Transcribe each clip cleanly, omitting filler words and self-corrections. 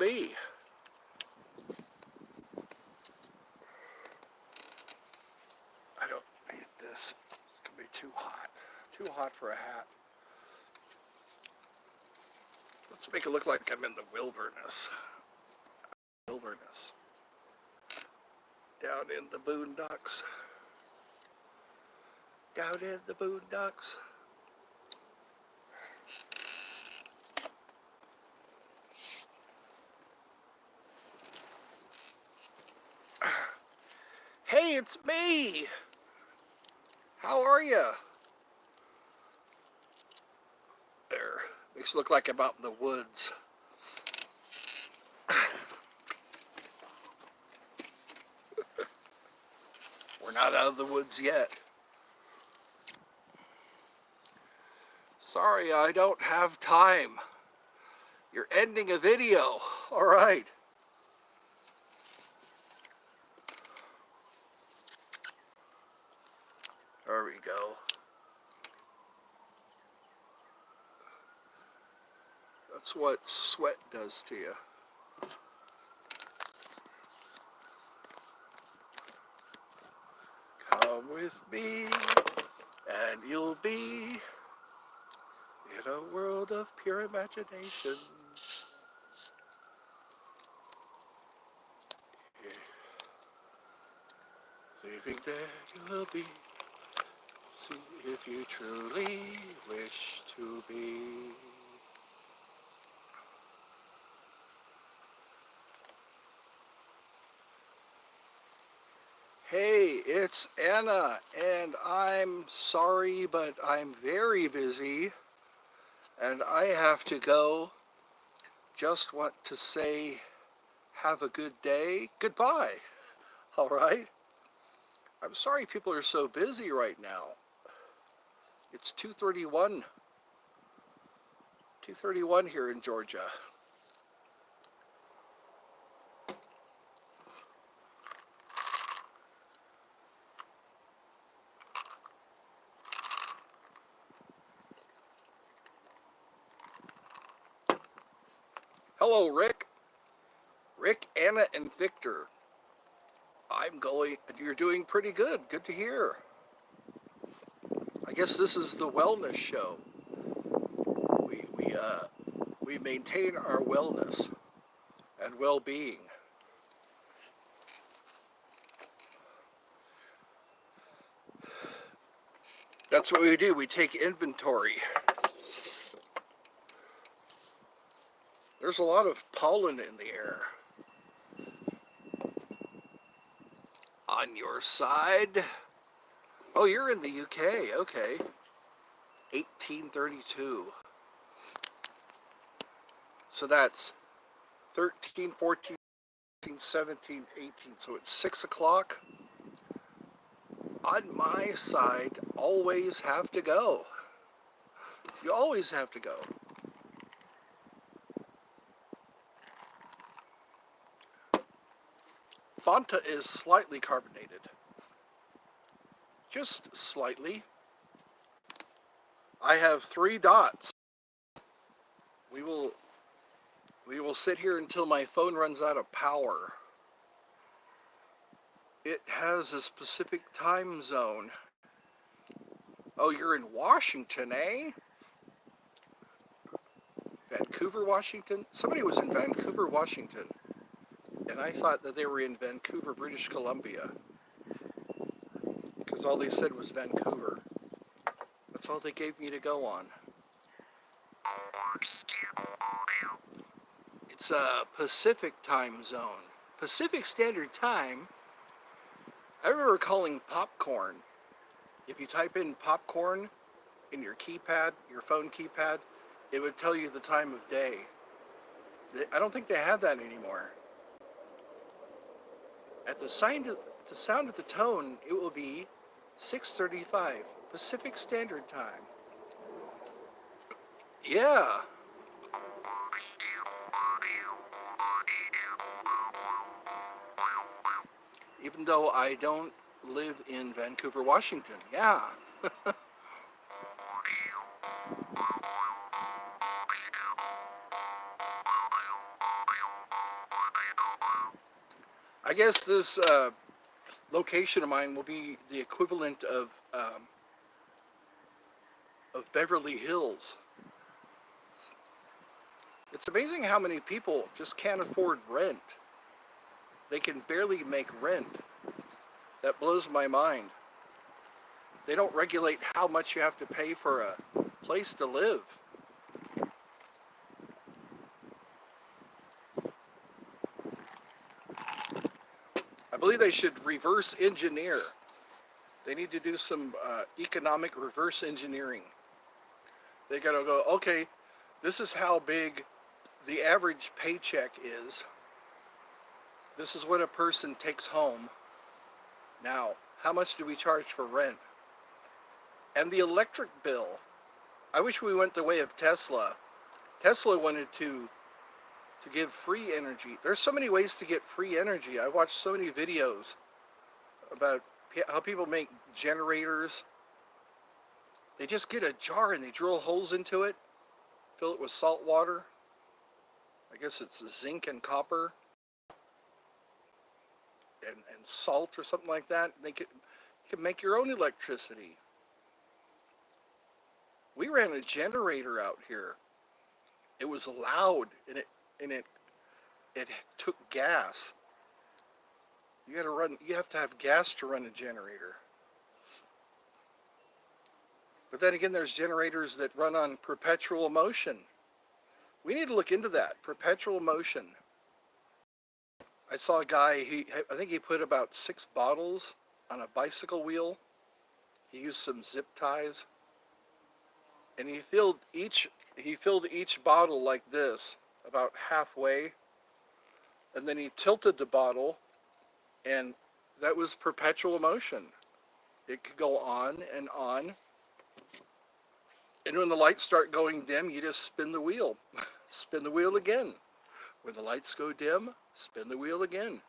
me. I don't need this. It's going to be too hot. Too hot for a hat. Let's make it look like I'm in the wilderness. Down in the boondocks. Down in the boondocks. Hey, it's me! How are you? There. Makes it look like I'm out in the woods. We're not out of the woods yet. Sorry, I don't have time. You're ending a video. All right. There we go. That's what sweat does to you. Come with me, and you'll be in a world of pure imagination. Thinking that you will be, see if you truly wish to be. Hey, it's Anna, and I'm sorry, but I'm very busy, and I have to go. Just want to say, have a good day. Goodbye. All right? I'm sorry people are so busy right now. It's 2:31. 2:31 here in Georgia. Hello, Rick. Rick, Anna, and Victor. You're doing pretty good. Good to hear. I guess this is the wellness show. We maintain our wellness and well-being. That's what we do. We take inventory. There's a lot of pollen in the air. On your side. Oh, you're in the UK. Okay. 1832. So that's 13, 14, 15, 17, 18. So it's 6 o'clock. On my side, always have to go. You always have to go. Fanta is slightly carbonated. Just slightly. I have 3 dots. We will sit here until my phone runs out of power. It has a specific time zone. Oh, you're in Washington, eh? Vancouver, Washington? Somebody was in Vancouver, Washington. And I thought that they were in Vancouver, British Columbia. Because all they said was Vancouver. That's all they gave me to go on. It's a Pacific time zone. Pacific Standard Time. I remember calling popcorn. If you type in popcorn in your keypad, your phone keypad, it would tell you the time of day. I don't think they have that anymore. At the sound of the tone, it will be 6:35 Pacific Standard Time. Yeah. Even though I don't live in Vancouver, Washington. Yeah. I guess this location of mine will be the equivalent of Beverly Hills. It's amazing how many people just can't afford rent. They can barely make rent. That blows my mind. They don't regulate how much you have to pay for a place to live. I believe they should reverse engineer. They need to do some economic reverse engineering. They gotta go, okay, this is how big the average paycheck is. This is what a person takes home. Now, how much do we charge for rent? And the electric bill. I wish we went the way of Tesla. Tesla wanted to give free energy. There's so many ways to get free energy. I watched so many videos about how people make generators. They just get a jar and they drill holes into it, fill it with salt water. I guess it's zinc and copper and salt or something like that. You can make your own electricity. We ran a generator out here. It was loud and it took gas. You have to have gas to run a generator. But then again, there's generators that run on perpetual motion. We need to look into that, perpetual motion. I saw a guy, I think he put about 6 bottles on a bicycle wheel. He used some zip ties. And he filled each bottle like this, about halfway. And then he tilted the bottle, and that was perpetual motion. It could go on and on. And when the lights start going dim, you just spin the wheel. Spin the wheel again. When the lights go dim, spin the wheel again.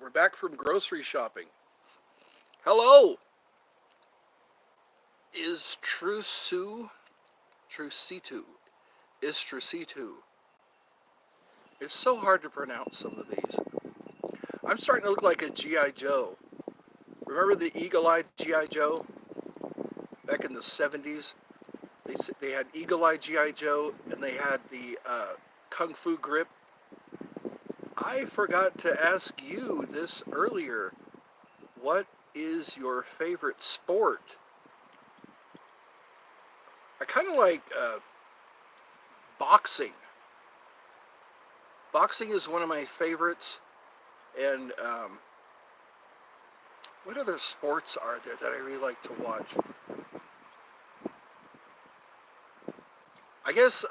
We're back from grocery shopping. Hello! Istrusitu. It's so hard to pronounce some of these. I'm starting to look like a G.I. Joe. Remember the eagle-eyed G.I. Joe? Back in the 70s? They had eagle-eyed G.I. Joe, and they had the Kung Fu grip. I forgot to ask you this earlier. What is your favorite sport? I kind of like boxing. Boxing is one of my favorites. And what other sports are there that I really like to watch? I guess,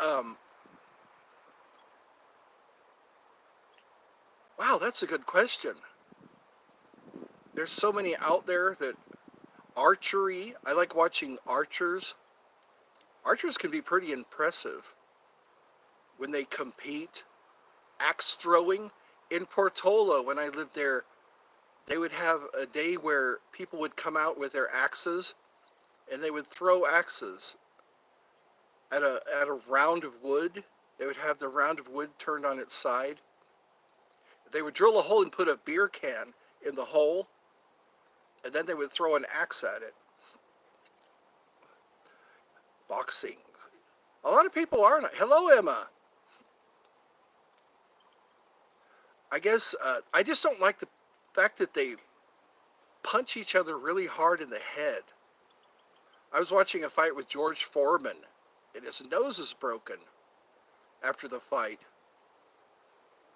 wow, that's a good question. There's so many out there that archery, I like watching archers. Archers can be pretty impressive when they compete. Axe throwing. In Portola, when I lived there, they would have a day where people would come out with their axes and they would throw axes at a round of wood. They would have the round of wood turned on its side. They would drill a hole and put a beer can in the hole, and then they would throw an axe at it. Boxing. A lot of people aren't. Hello, Emma. I guess I just don't like the fact that they punch each other really hard in the head. I was watching a fight with George Foreman, and his nose is broken after the fight.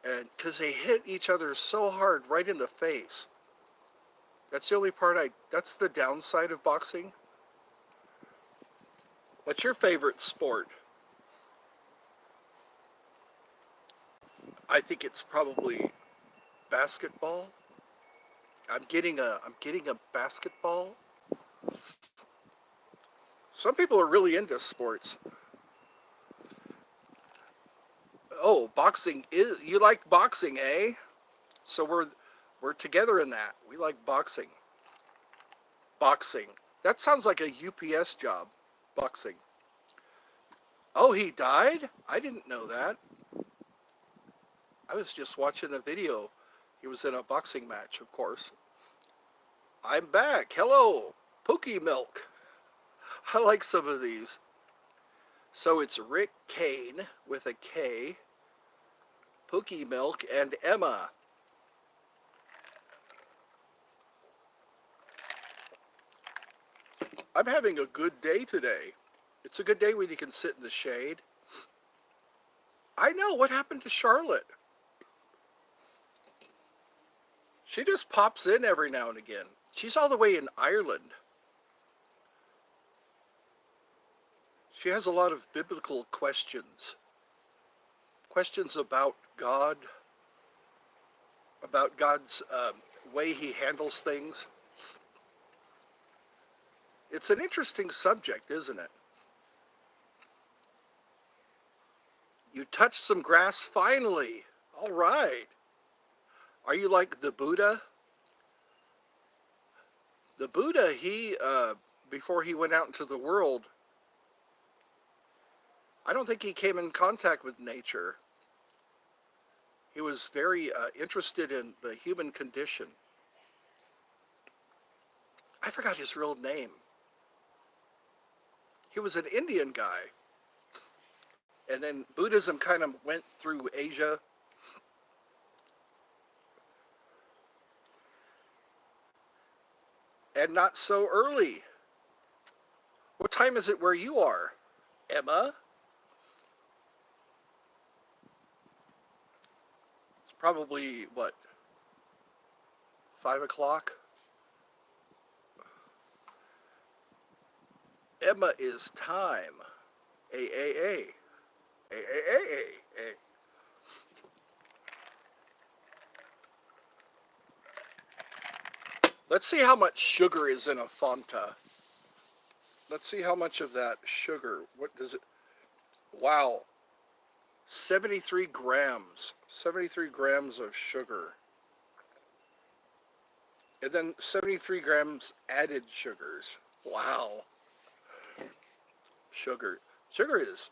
And because they hit each other so hard right in the face. That's the only part that's the downside of boxing. What's your favorite sport? I think it's probably basketball. I'm getting a basketball. Some people are really into sports. Oh, boxing is, you like boxing, eh? So we're together in that. We like boxing. Boxing. That sounds like a UPS job. Boxing. Oh, he died? I didn't know that. I was just watching a video. He was in a boxing match, of course. I'm back. Hello. Pookie Milk. I like some of these. So it's Rick Kane with a K, Pookie Milk, and Emma. I'm having a good day today. It's a good day when you can sit in the shade. I know, what happened to Charlotte? She just pops in every now and again. She's all the way in Ireland. She has a lot of biblical questions. Questions about God's way he handles things. It's an interesting subject, isn't it? You touched some grass finally. All right. Are you like the Buddha? The Buddha, before he went out into the world, I don't think he came in contact with nature. He was very interested in the human condition. I forgot his real name. He was an Indian guy. And then Buddhism kind of went through Asia. And not so early. What time is it where you are, Emma? It's probably, what, 5 o'clock? Emma is time. A. A. Let's see how much sugar is in a Fanta. Let's see how much of that sugar, what does it, wow, 73 grams. 73 grams of sugar. And then 73 grams added sugars. Wow. Sugar. Sugar is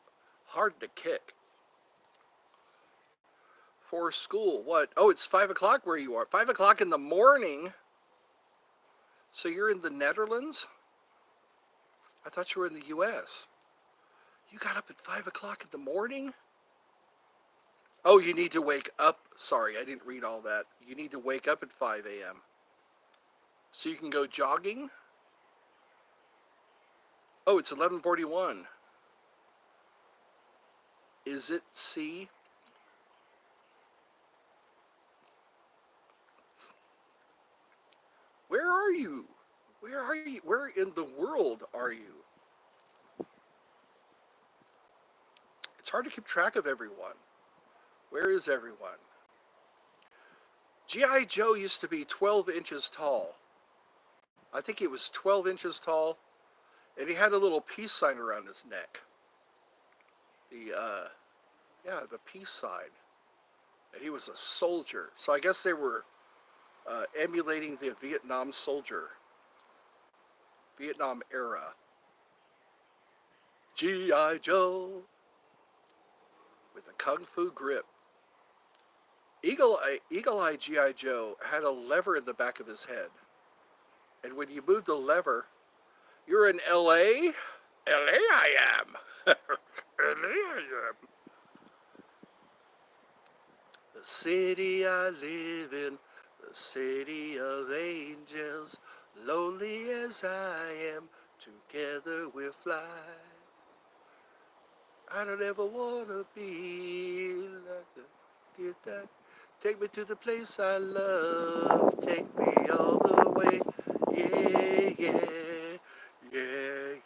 hard to kick. For school, what? Oh, it's 5 o'clock where you are. 5 o'clock in the morning. So you're in the Netherlands? I thought you were in the U.S. You got up at 5 o'clock in the morning? Oh, you need to wake up. Sorry, I didn't read all that. You need to wake up at 5 a.m. So you can go jogging? Oh, it's 11:41. Is it C? Where are you? Where are you? Where in the world are you? It's hard to keep track of everyone. Where is everyone? G.I. Joe used to be 12 inches tall. I think he was 12 inches tall, and he had a little peace sign around his neck. The peace sign. And he was a soldier. So I guess they were emulating the Vietnam soldier. Vietnam era. G.I. Joe with a kung fu grip. Eagle-Eye G.I. Joe had a lever in the back of his head. And when you moved the lever, you're in L.A.? L.A. I am. L.A. I am. The city I live in, the city of angels, lonely as I am, together we'll fly. I don't ever want to be like the did that. Take me to the place I love, take me all the way,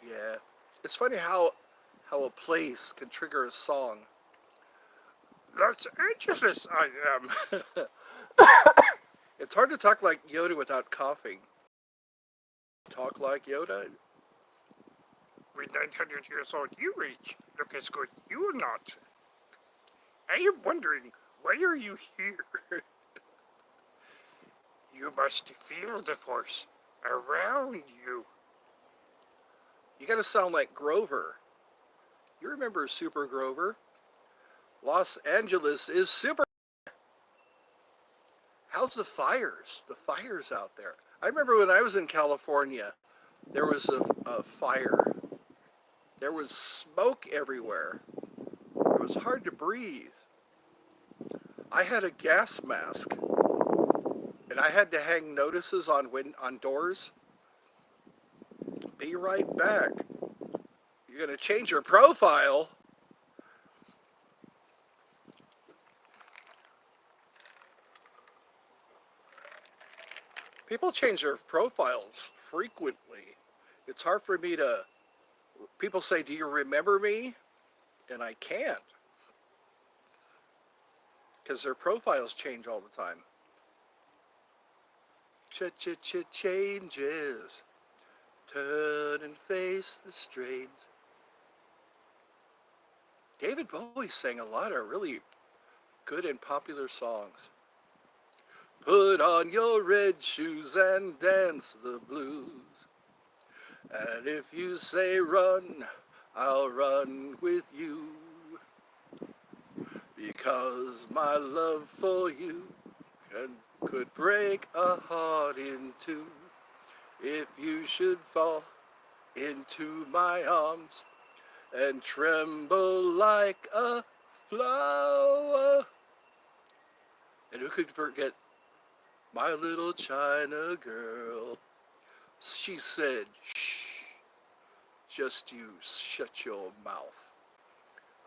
yeah. It's funny how a place can trigger a song. Los Angeles I am. It's hard to talk like Yoda without coughing. Talk like Yoda? With 900 years old you reach, look as good you are not. I am wondering, why are you here? You must feel the force around you. You gotta sound like Grover. You remember Super Grover? Los Angeles is super. How's the fires? The fires out there. I remember when I was in California, there was a fire. There was smoke everywhere. It was hard to breathe. I had a gas mask, and I had to hang notices on doors. Be right back. You're going to change your profile. People change their profiles frequently. It's hard for me to, people say, do you remember me? And I can't, because their profiles change all the time. Changes. Turn and face the strains. David Bowie sang a lot of really good and popular songs. Put on your red shoes and dance the blues. And if you say run, I'll run with you. Because my love for you could break a heart in two. If you should fall into my arms and tremble like a flower. And who could forget my little China girl? She said, shh, just you shut your mouth.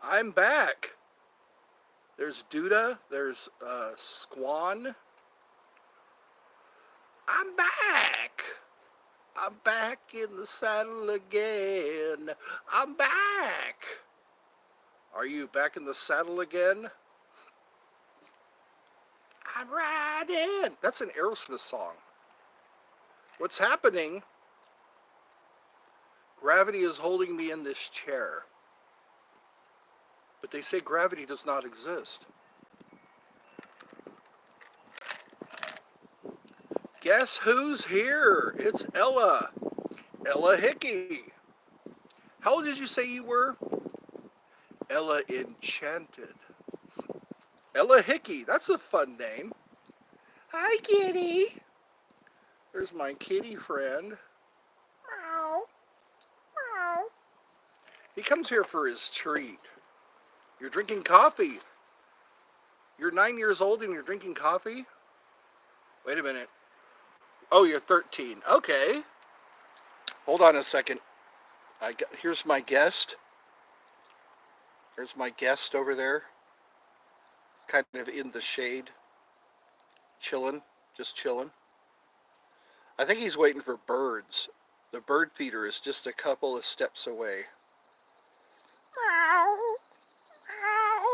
I'm back. There's Duda, there's Squan. I'm back. I'm back in the saddle again. I'm back. Are you back in the saddle again? I'm riding. That's an Aerosmith song. What's happening? Gravity is holding me in this chair. But they say gravity does not exist. Guess who's here? It's Ella. Ella Hickey. How old did you say you were? Ella Enchanted. Ella Hickey. That's a fun name. Hi, kitty. There's my kitty friend. Meow. Meow. He comes here for his treat. You're drinking coffee. You're 9 years old and you're drinking coffee? Wait a minute. Oh, you're 13. Okay. Hold on a second. Here's my guest. There's my guest over there. Kind of in the shade. Chilling. Just chilling. I think he's waiting for birds. The bird feeder is just a couple of steps away. Meow. Meow.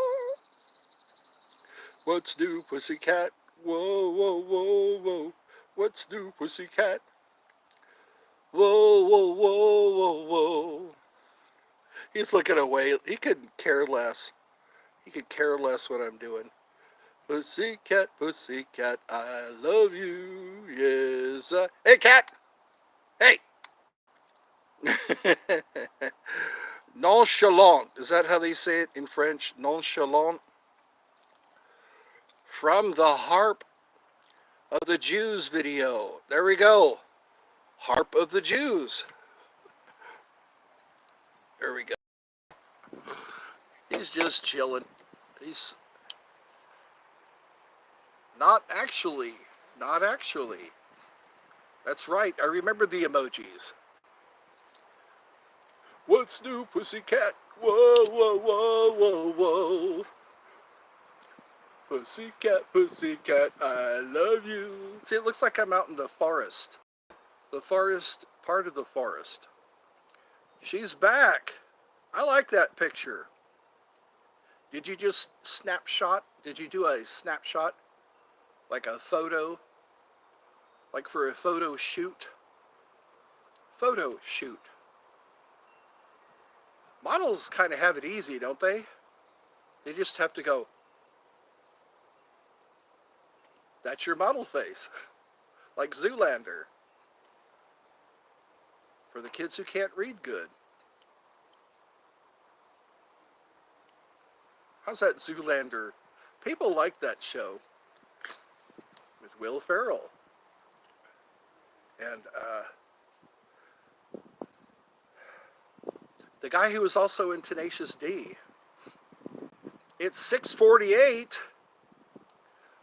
What's new, pussycat? Whoa, whoa, whoa, whoa. What's new, pussycat? Whoa, whoa, whoa, whoa, whoa. He's looking away. He could care less. He could care less what I'm doing. Pussycat, pussycat, I love you. Yes, Hey, cat! Hey! Nonchalant. Is that how they say it in French? Nonchalant? From the Harp of the Jews video. There we go. Harp of the Jews. There we go. He's just chilling. He's not actually. Not actually. That's right. I remember the emojis. What's new, pussycat? Whoa, whoa, whoa, whoa, whoa. Pussycat, pussycat, I love you. See, it looks like I'm out in the forest. The forest, part of the forest. She's back. I like that picture. Did you just snapshot? Did you do a snapshot? Like a photo? Like for a photo shoot? Photo shoot. Models kind of have it easy, don't they? They just have to go, that's your model face. Like Zoolander. For the kids who can't read good. How's that Zoolander? People like that show with Will Ferrell. And the guy who was also in Tenacious D. It's 6:48.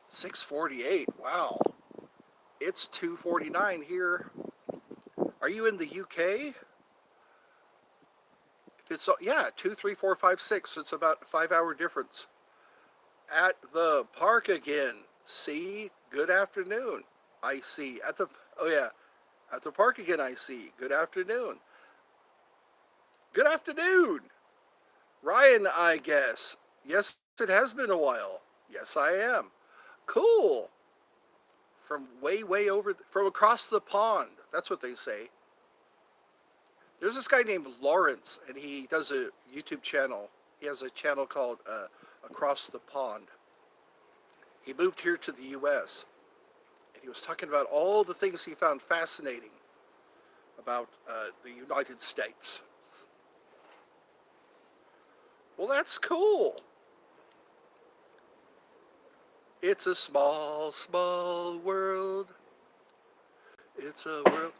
6:48. Wow. It's 2:49 here. Are you in the UK? If it's, yeah, 2, 3, 4, 5, 6. It's about a 5-hour difference. At the park again. See? Good afternoon. I see. Oh yeah. At the park again, I see. Good afternoon. Good afternoon. Ryan, I guess. Yes, it has been a while. Yes, I am. Cool. From way over, from across the pond. That's what they say. There's this guy named Lawrence, and he does a YouTube channel. He has a channel called Across the Pond. He moved here to the U.S., and he was talking about all the things he found fascinating about the United States. Well, that's cool. It's a small, small world. It's a world.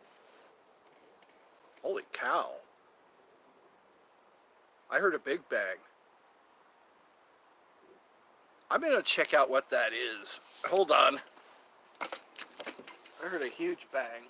Holy cow. I heard a big bang. I'm going to check out what that is. Hold on. I heard a huge bang.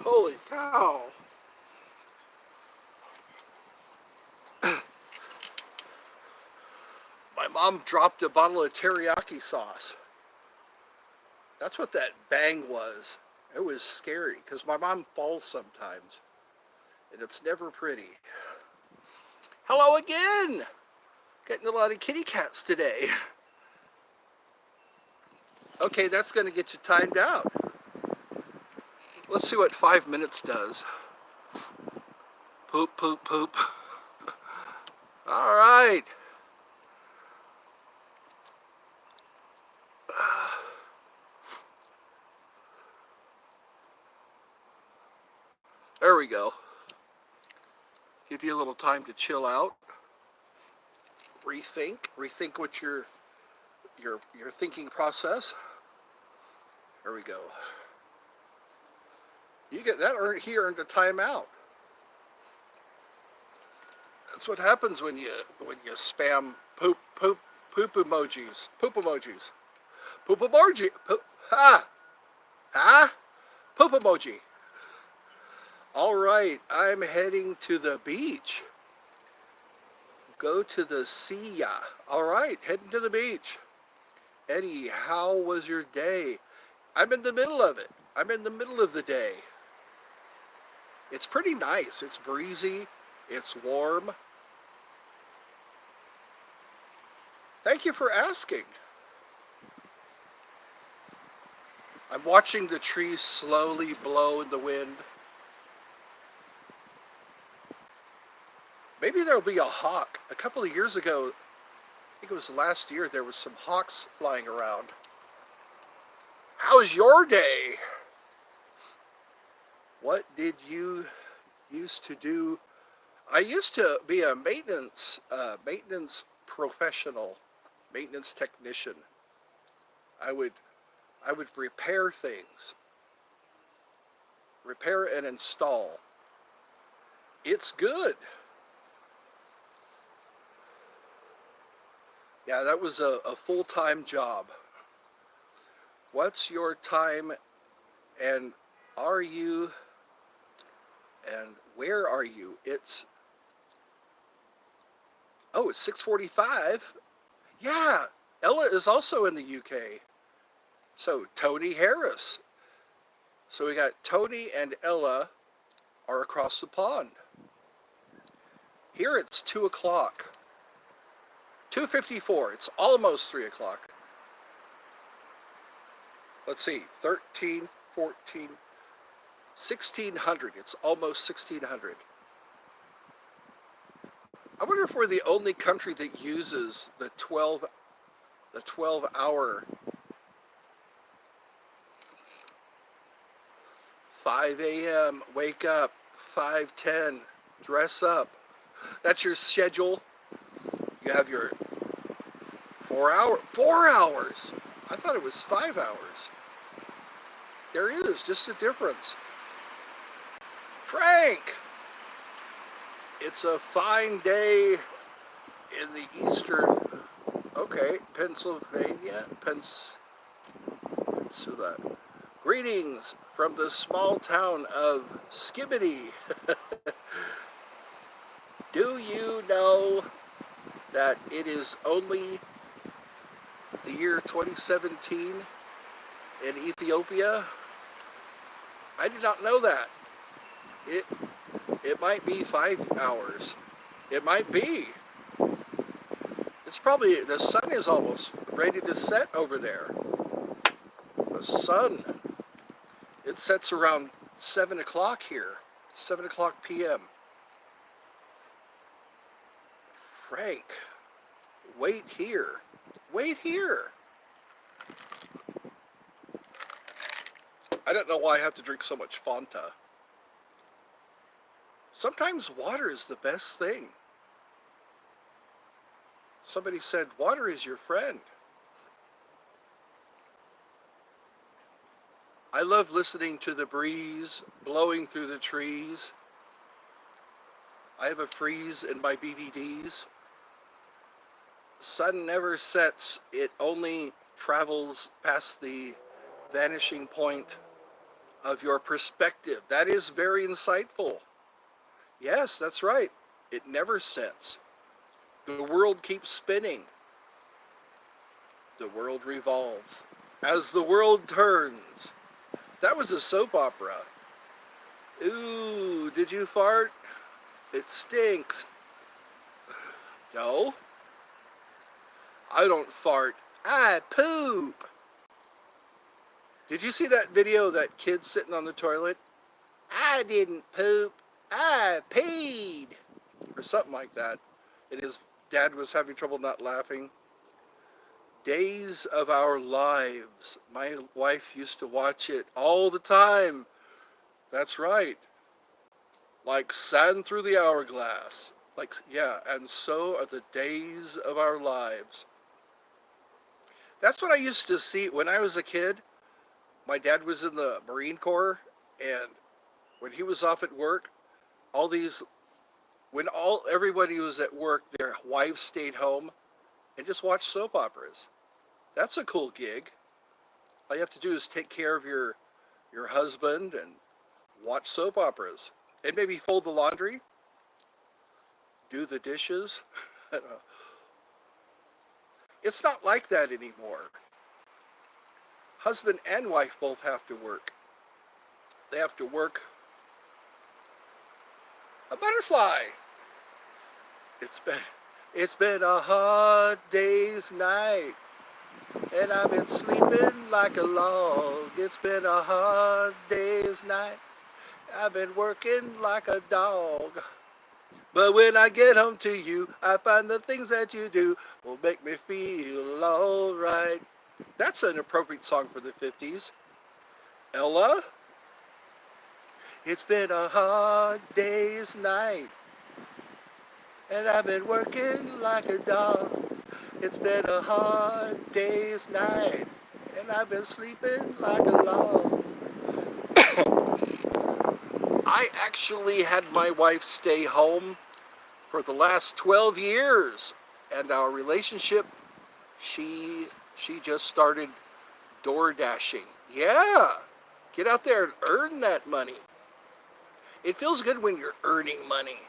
Holy cow. My mom dropped a bottle of teriyaki sauce. That's what that bang was. It was scary because my mom falls sometimes, and it's never pretty. Hello again. Getting a lot of kitty cats today. Okay, that's going to get you timed out. Let's see what 5 minutes does. Poop, poop, poop. All right. There we go. Give you a little time to chill out. Rethink what your thinking process. There we go. You get that earned a timeout. That's what happens when you spam poop emojis. Poop emojis. Poop emoji. Poop emoji. All right, I'm heading to the beach. Go to the sea. All right, heading to the beach. Eddie, how was your day? I'm in the middle of it. I'm in the middle of the day. It's pretty nice. It's breezy. It's warm. Thank you for asking. I'm watching the trees slowly blow in the wind. Maybe there'll be a hawk. A couple of years ago, I think it was last year, there was some hawks flying around. How's your day? What did you used to do? I used to be a maintenance professional, maintenance technician. I would repair things, repair and install. It's good. Yeah, that was a full-time job. What's your time, and are you And where are you? It's 6:45. Yeah, Ella is also in the UK. So Tony Harris. So we got Tony and Ella are across the pond. Here it's 2 o'clock. 2:54. It's almost 3 o'clock. Let's see. 13, 14, 1600. It's almost 1600. I wonder if we're the only country that uses the 12-hour 5 a.m. wake up, 5:10 dress up. That's your schedule. You have your 4 hours. I thought it was 5 hours. There is just a difference. Frank, it's a fine day in the eastern, Pennsylvania, Pennsylvania. Greetings from the small town of Skibbity. Do you know that it is only the year 2017 in Ethiopia? I did not know that. It might be 5 hours. It might be. It's probably, the sun is almost ready to set over there. The sun. It sets around 7 o'clock here. 7 o'clock p.m. Frank, wait here. Wait here. I don't know why I have to drink so much Fanta. Sometimes water is the best thing. Somebody said, water is your friend. I love listening to the breeze blowing through the trees. I have a freeze in my BVDs. Sun never sets. It only travels past the vanishing point of your perspective. That is very insightful. Yes, that's right. It never sets. The world keeps spinning. The world revolves. As the world turns. That was a soap opera. Ooh, did you fart? It stinks. No. I don't fart. I poop. Did you see that video of that kid sitting on the toilet? I didn't poop. I peed. Or something like that. And his dad was having trouble not laughing. Days of Our Lives. My wife used to watch it all the time. That's right. Like sand through the hourglass. And so are the days of our lives. That's what I used to see when I was a kid. My dad was in the Marine Corps, and when he was off at work, everybody was at work, their wives stayed home and just watched soap operas. That's a cool gig. All you have to do is take care of your husband and watch soap operas. And maybe fold the laundry, do the dishes. It's not like that anymore. Husband and wife both have to work. They have to work. A butterfly. It's been a hard day's night, and I've been sleeping like a log. It's been a hard day's night. I've been working like a dog. But when I get home to you, I find the things that you do will make me feel alright. That's an appropriate song for the 50s. Ella? It's been a hard day's night, and I've been working like a dog. It's been a hard day's night, and I've been sleeping like a log. I actually had my wife stay home for the last 12 years, and our relationship, she just started door dashing. Yeah, get out there and earn that money. It feels good when you're earning money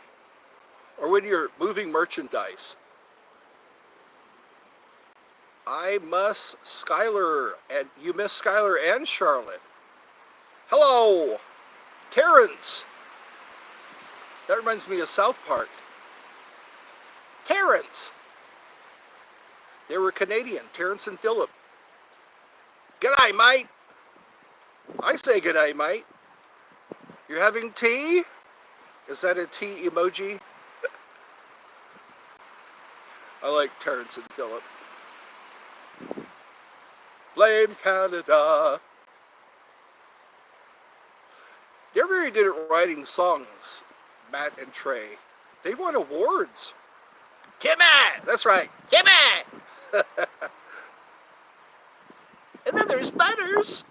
or when you're moving merchandise. I miss Skylar, and you miss Skylar and Charlotte. Hello, Terrence. That reminds me of South Park. Terrence. They were Canadian, Terrence and Philip. G'day, mate. I say g'day, mate. You're having tea? Is that a tea emoji? I like Terrence and Philip. Blame Canada. They're very good at writing songs, Matt and Trey. They've won awards. Timmy! That's right, Timmy! And then there's Butters.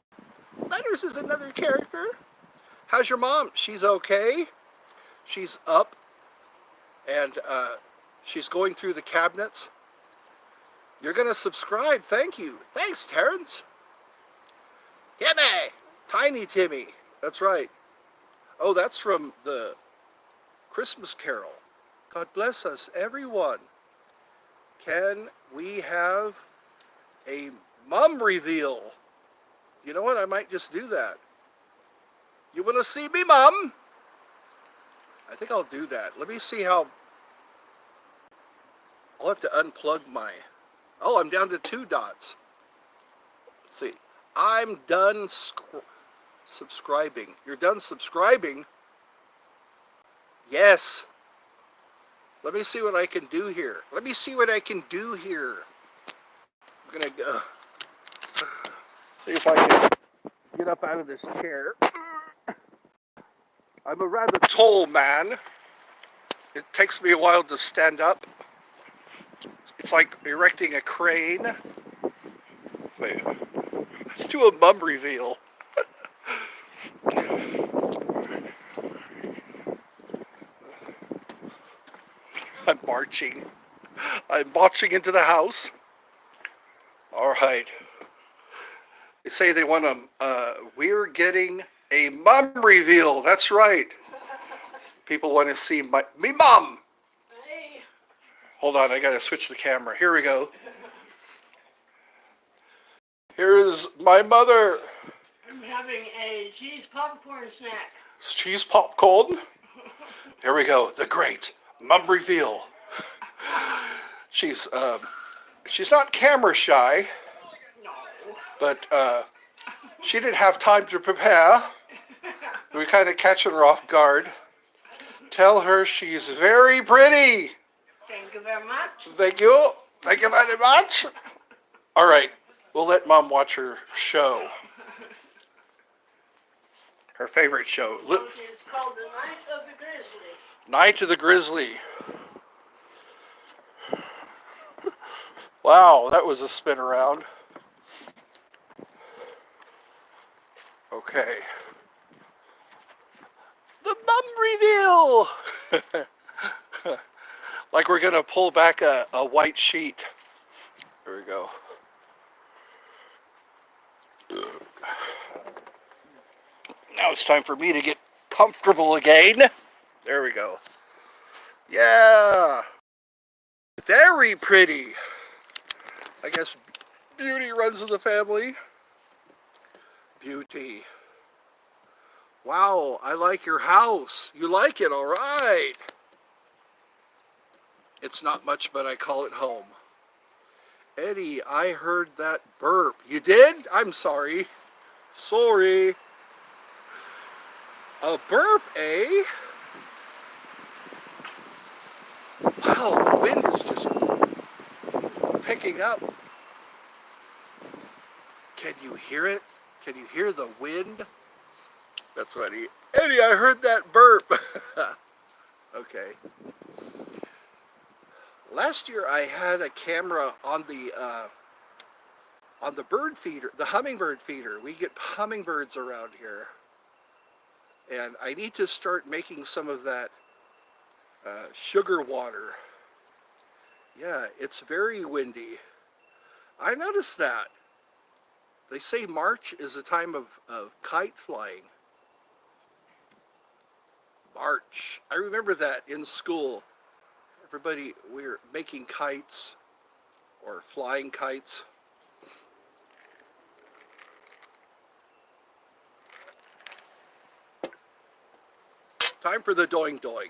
Butters is another character. How's your mom? She's okay. She's up, and she's going through the cabinets. You're going to subscribe. Thank you. Thanks, Terrence. Timmy! Tiny Timmy. That's right. Oh, that's from the Christmas Carol. God bless us, everyone. Can we have a mom reveal? You know what? I might just do that. You want to see me, Mom? I think I'll do that. Let me see how... I'll have to unplug my... Oh, I'm down to 2 dots. Let's see. I'm done subscribing. You're done subscribing? Yes. Let me see what I can do here. Let me see what I can do here. I'm going to go... See if I can get up out of this chair. I'm a rather tall man. It takes me a while to stand up. It's like erecting a crane. Wait, let's do a mum reveal. I'm marching. I'm marching into the house. All right. They say they want we're getting a mum reveal. That's right. People want to see me mom. Hey. Hold on, I gotta switch the camera. Here we go. Here's my mother. I'm having a cheese popcorn snack. Cheese popcorn. Here we go. The great mum reveal. She's not camera shy. No. But she didn't have time to prepare. We kind of catching her off guard. Tell her she's very pretty. Thank you very much. Thank you. Thank you very much. All right. We'll let Mom watch her show. Her favorite show. It's called The Night of the Grizzly. Night of the Grizzly. Wow, that was a spin around. Okay. The mum reveal! Like we're going to pull back a white sheet. There we go. Now it's time for me to get comfortable again. There we go. Yeah. Very pretty. I guess beauty runs in the family. Beauty. Wow, I like your house. You like it, all right. It's not much, but I call it home. Eddie, I heard that burp. You did? I'm sorry. Sorry. A burp, eh? Wow, the wind is just picking up. Can you hear it? Can you hear the wind? That's what Eddie, I heard that burp. Okay. Last year I had a camera on the bird feeder, the hummingbird feeder. We get hummingbirds around here. And I need to start making some of that sugar water. Yeah, it's very windy. I noticed that. They say March is a time of kite flying. March. I remember that in school. Everybody, we were making kites or flying kites. Time for the doing doing.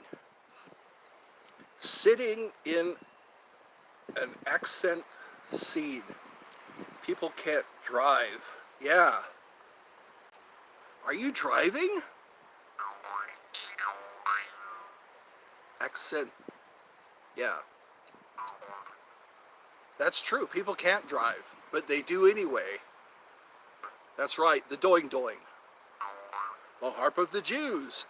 Sitting in an accent seat. People can't drive. Yeah. Are you driving? Accent. Yeah. That's true. People can't drive, but they do anyway. That's right. The doing doing. The harp of the Jews.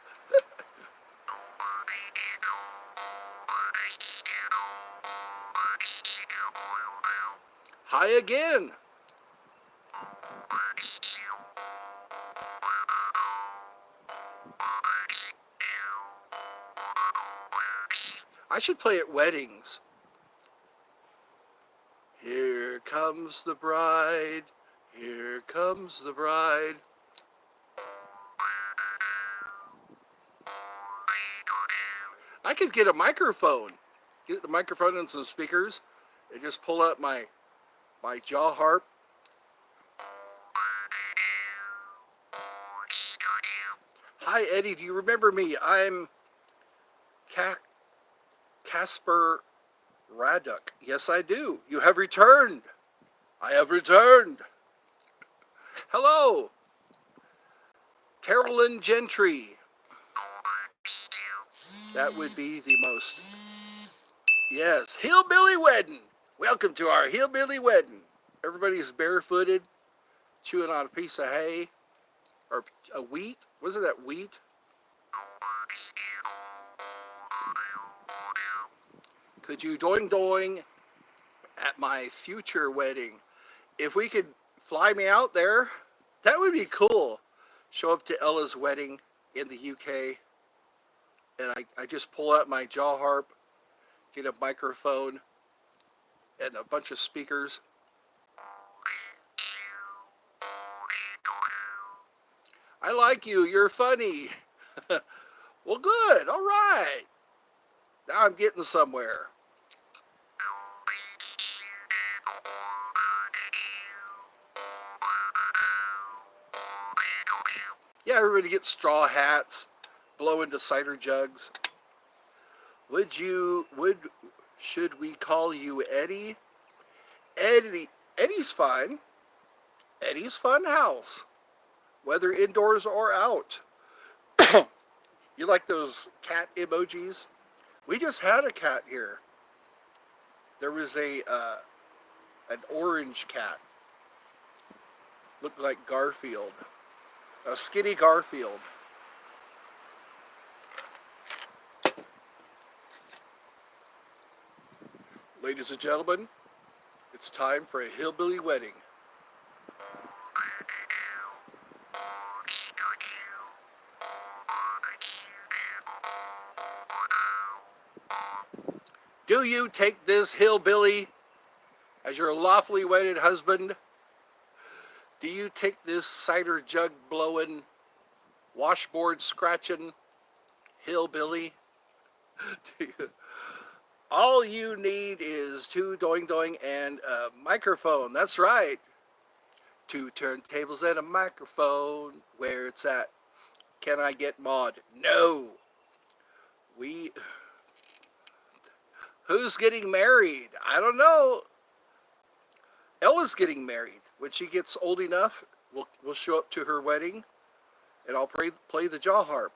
Hi again. I should play at weddings. Here comes the bride. Here comes the bride. I could get a microphone. Get the microphone and some speakers and just pull up my jaw harp. Hi Eddie, do you remember me? I'm Casper Raduk. Yes, I do. You have returned. I have returned. Hello. Carolyn Gentry. That would be the most. Yes, hillbilly wedding. Welcome to our hillbilly wedding. Everybody's barefooted, chewing on a piece of hay or a wheat. Wasn't that wheat? Could you doing doing at my future wedding? If we could fly me out there, that would be cool. Show up to Ella's wedding in the UK, and I just pull out my jaw harp, get a microphone, and a bunch of speakers. I like you. You're funny. Well, good. All right. Now I'm getting somewhere. Yeah, everybody gets straw hats, blow into cider jugs. Should we call you Eddie? Eddie's fine. Eddie's fun house, whether indoors or out. You like those cat emojis? We just had a cat here. There was an orange cat, looked like Garfield, a skinny Garfield. Ladies and gentlemen, it's time for a hillbilly wedding. Do you take this hillbilly as your lawfully wedded husband? Do you take this cider jug blowing, washboard scratching hillbilly? All you need is two doing doing and a microphone. That's right. Two turntables and a microphone. Where it's at. Can I get Maud? No. We. Who's getting married? I don't know. Ella's getting married. When she gets old enough, we'll show up to her wedding, and I'll play the jaw harp.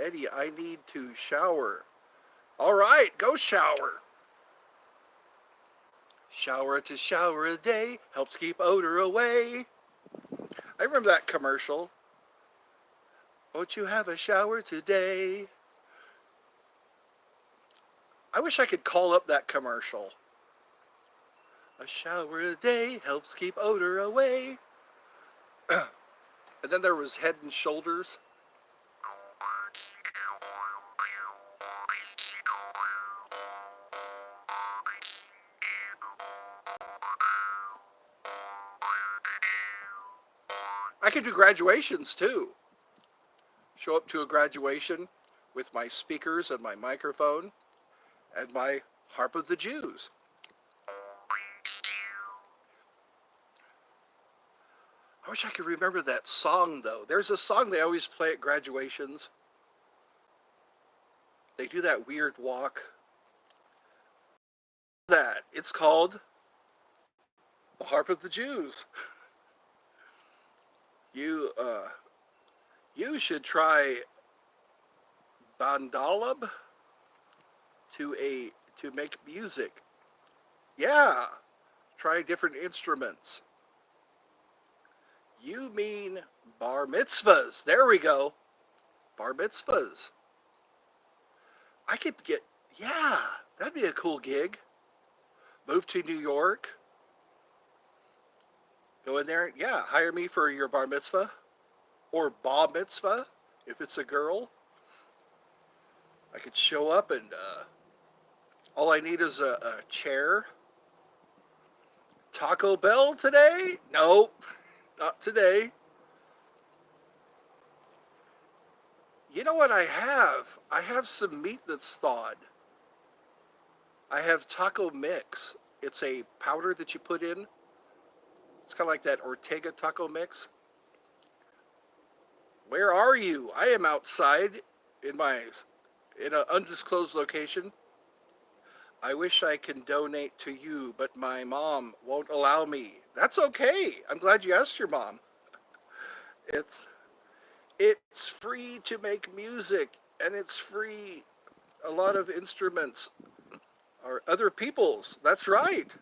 Eddie, I need to shower. All right, go shower. Shower to shower a day helps keep odor away. I remember that commercial. Won't you have a shower today? I wish I could call up that commercial. A shower a day helps keep odor away. And then there was Head and Shoulders. I could do graduations too. Show up to a graduation with my speakers and my microphone and my harp of the Jews. I wish I could remember that song, though. There's a song they always play at graduations. They do that weird walk. It's called the harp of the Jews. You you should try bandalab to make music. Yeah, try different instruments. You mean bar mitzvahs? There we go. Bar mitzvahs. I could get, yeah, that'd be a cool gig. Move to New York. Go in there. Yeah, hire me for your bar mitzvah or bar mitzvah if it's a girl. I could show up and all I need is a chair. Taco Bell today? Nope, not today. You know what I have? I have some meat that's thawed. I have taco mix. It's a powder that you put in. It's kind of like that Ortega taco mix. Where are you? I am outside in an undisclosed location. I wish I can donate to you, but my mom won't allow me. That's okay. I'm glad you asked your mom. It's free to make music, and it's free. A lot of instruments are other people's. That's right.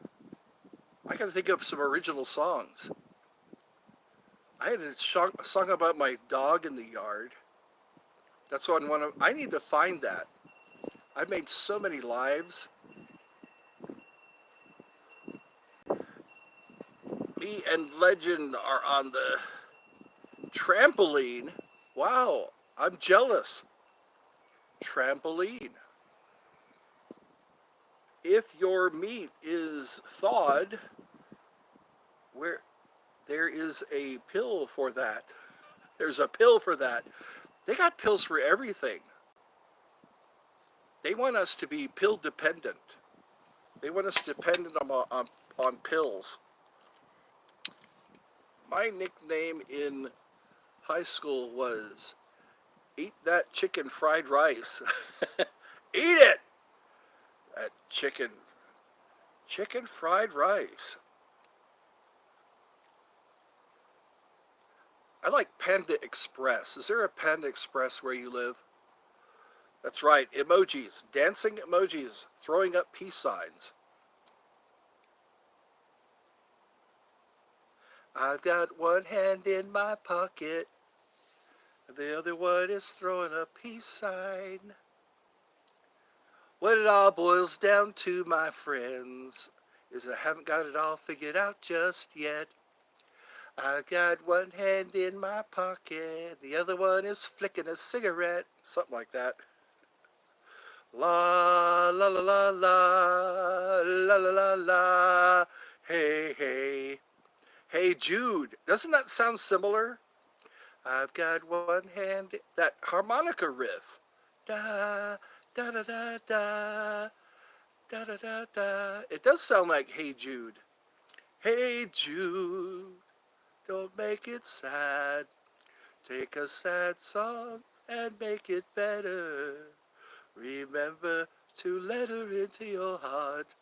I gotta think of some original songs. I had a song about my dog in the yard. That's what I need to find that. I've made so many lives. Me and Legend are on the trampoline. Wow, I'm jealous. Trampoline. If your meat is thawed, where there is a pill for that. There's a pill for that. They got pills for everything. They want us to be pill dependent. They want us dependent on pills. My nickname in high school was eat that chicken fried rice. Eat it! That chicken fried rice. I like Panda Express. Is there a Panda Express where you live? That's right, emojis, dancing emojis, throwing up peace signs. I've got one hand in my pocket, and the other one is throwing a peace sign. What it all boils down to, my friends, is I haven't got it all figured out just yet. I've got one hand in my pocket, the other one is flicking a cigarette, something like that. La la la la la la la la la. Hey hey. Hey Jude. Doesn't that sound similar? I've got one hand. That harmonica riff. Da da da da da da da da da. It does sound like Hey Jude. Hey Jude, don't make it sad. Take a sad song and make it better. Remember to let her into your heart,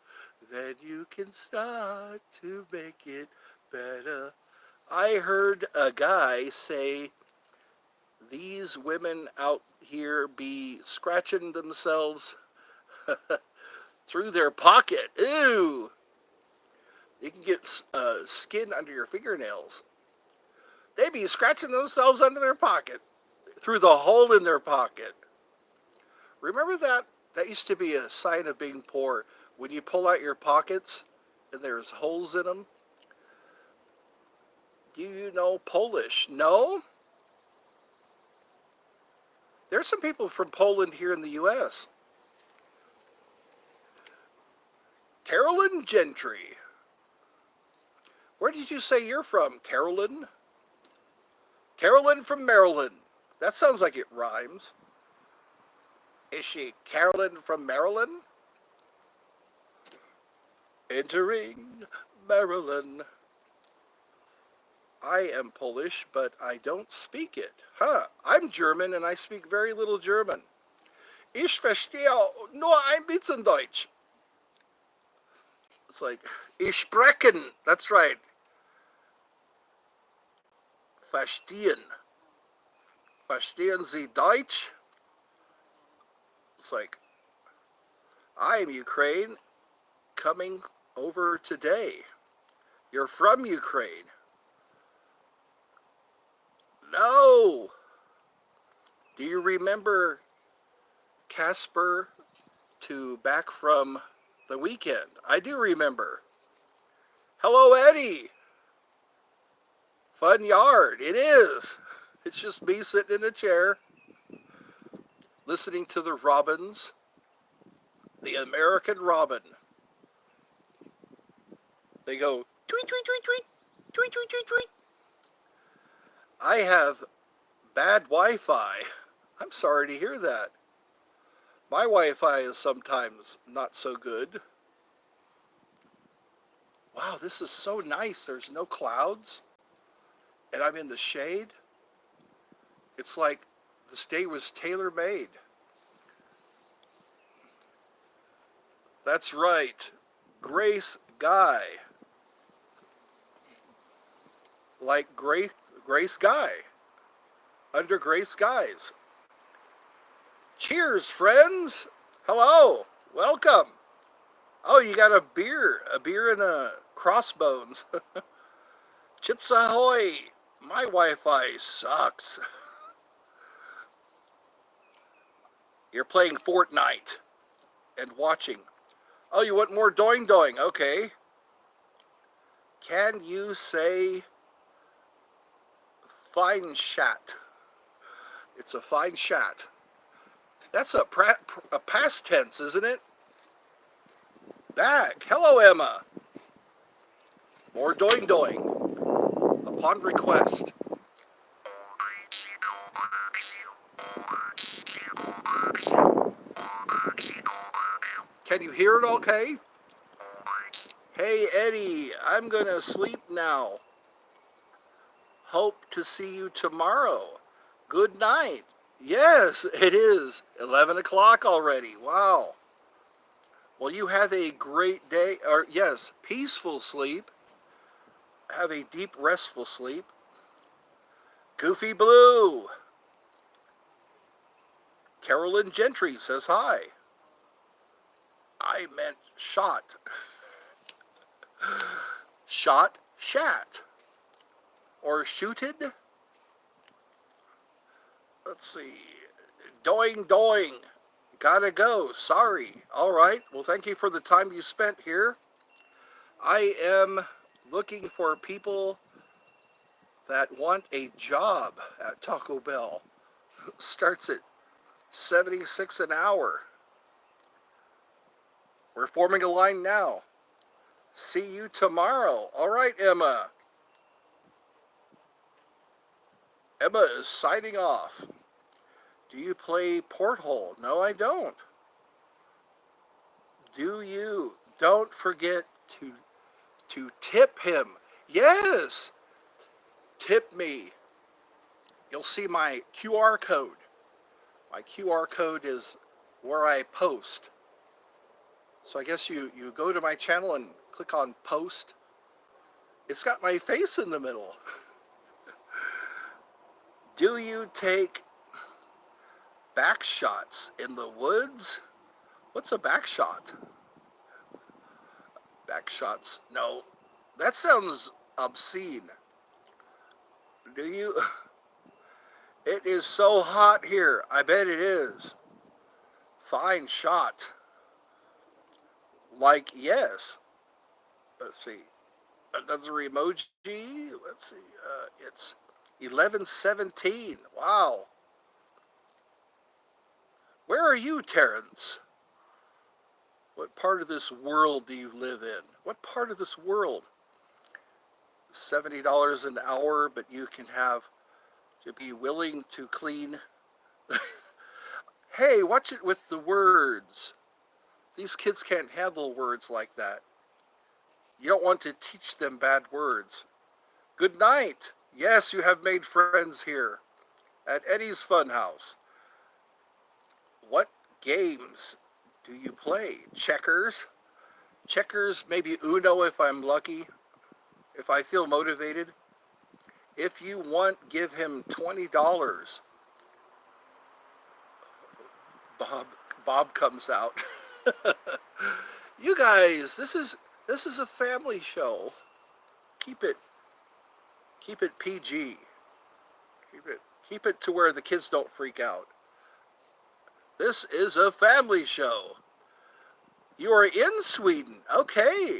then you can start to make it better. I heard a guy say, these women out here be scratching themselves through their pocket. Ew! You can get skin under your fingernails. They be scratching themselves under their pocket, through the hole in their pocket. Remember that? That used to be a sign of being poor. When you pull out your pockets and there's holes in them. Do you know Polish? No? There's some people from Poland here in the U.S. Carolyn Gentry. Where did you say you're from, Carolyn? Carolyn from Maryland. That sounds like it rhymes. Is she Carolyn from Maryland? Entering Maryland. I am Polish, but I don't speak it. Huh, I'm German and I speak very little German. Ich verstehe nur ein bisschen Deutsch. It's like, ich sprechen. That's right. Verstehen. Verstehen Sie Deutsch? It's like, I am Ukraine coming over today. You're from Ukraine. No. Do you remember Casper to Back from the Weekend? I do remember. Hello, Eddie. Fun yard. It is. It's just me sitting in a chair, listening to the robins, the American robin. They go, tweet, tweet, tweet, tweet, tweet, tweet, tweet, tweet. I have bad Wi-Fi. I'm sorry to hear that. My Wi-Fi is sometimes not so good. Wow, this is so nice. There's no clouds, and I'm in the shade. It's like this day was tailor-made. That's right, Grace Guy. Like Grace Guy, under gray skies. Cheers, friends. Hello, welcome. Oh, you got a beer and a crossbones. Chips ahoy. My Wi-Fi sucks. You're playing Fortnite and watching. Oh, you want more doing? Okay. Can you say fine chat? It's a fine chat. That's a past tense, isn't it? Back. Hello, Emma. More doing. Upon request. Can you hear it okay? Hey, Eddie, I'm gonna sleep now. Hope to see you tomorrow. Good night. Yes, it is 11 o'clock already. Wow. Well, you have a great day, or yes, peaceful sleep. Have a deep, restful sleep. Goofy Blue. Carolyn Gentry says hi. I meant shot. Shot, shat. Or shooted. Let's see. Doing. Gotta go. Sorry. All right. Well, thank you for the time you spent here. I am looking for people that want a job at Taco Bell. Starts at $76 an hour. We're forming a line now. See you tomorrow. All right, Emma. Emma is signing off. Do you play Porthole? No, I don't. Do you? Don't forget to tip him. Yes. Tip me. You'll see my QR code. My QR code is where I post. So I guess you go to my channel and click on post. It's got my face in the middle. Do you take back shots in the woods? What's a back shot? Back shots. No. That sounds obscene. Do you? It is so hot here. I bet it is. Fine shot. Like, yes. Let's see. Another emoji. Let's see. It's 11:17. Wow. Where are you, Terrence? What part of this world do you live in? What part of this world? $70 an hour, but you can have to be willing to clean. Hey, watch it with the words. These kids can't handle words like that. You don't want to teach them bad words. Good night. Yes, you have made friends here at Eddie's Funhouse. What games do you play? Checkers? Checkers, maybe Uno if I'm lucky, if I feel motivated. If you want, give him $20. Bob Bob comes out. You guys, this is a family show. Keep it keep it PG. Keep it to where the kids don't freak out. This is a family show. You are in Sweden. Okay.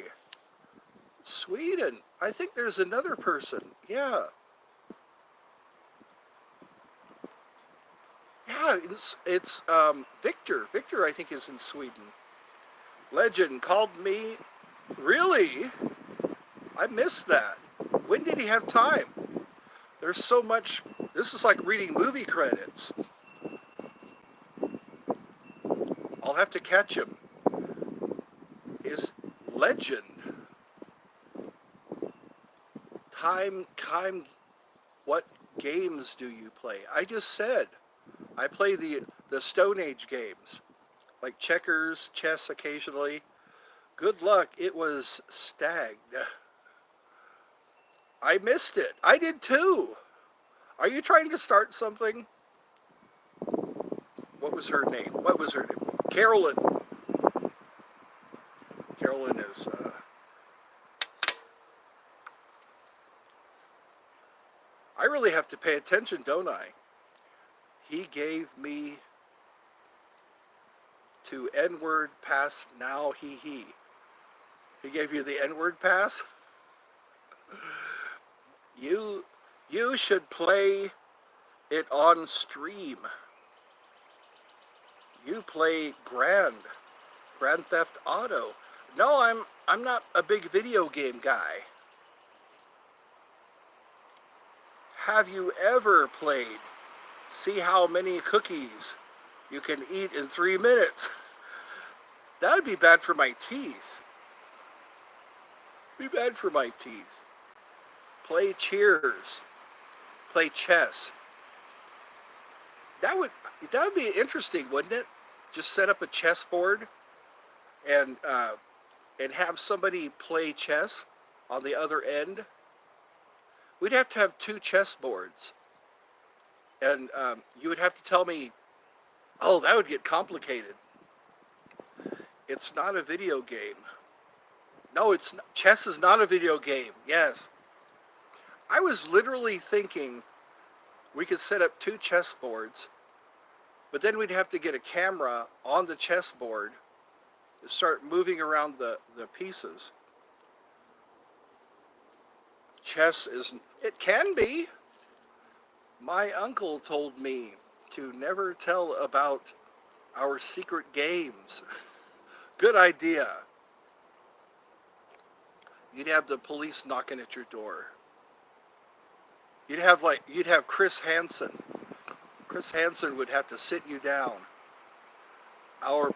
Sweden. I think there's another person. Yeah. Yeah, it's Victor. Victor, I think, is in Sweden. Legend called me. Really? I missed that. When did he have time? There's so much. This is like reading movie credits. I'll have to catch him. Is Legend. Time. What games do you play? I just said. I play the Stone Age games. Like checkers, chess occasionally. Good luck. It was stagged. I missed it. I did too. Are you trying to start something? What was her name? What was her name? Carolyn. Carolyn is. I really have to pay attention, don't I? He gave me to N-word pass now he. He gave you the N-word pass? You should play it on stream. You play Grand Theft Auto. No, I'm not a big video game guy. Have you ever played See How Many Cookies You Can Eat in 3 Minutes? That would be bad for my teeth. Be bad for my teeth. Play Cheers. Play chess. That would be interesting, wouldn't it? Just set up a chessboard and have somebody play chess on the other end. We'd have to have 2 chessboards, and you would have to tell me, oh, that would get complicated. It's not a video game. No, it's not. Chess is not a video game. Yes. I was literally thinking we could set up 2 chessboards, but then we'd have to get a camera on the chessboard to start moving around the pieces. Chess is, it can be. My uncle told me to never tell about our secret games. Good idea. You'd have the police knocking at your door. You'd have Chris Hansen. Chris Hansen would have to sit you down. Our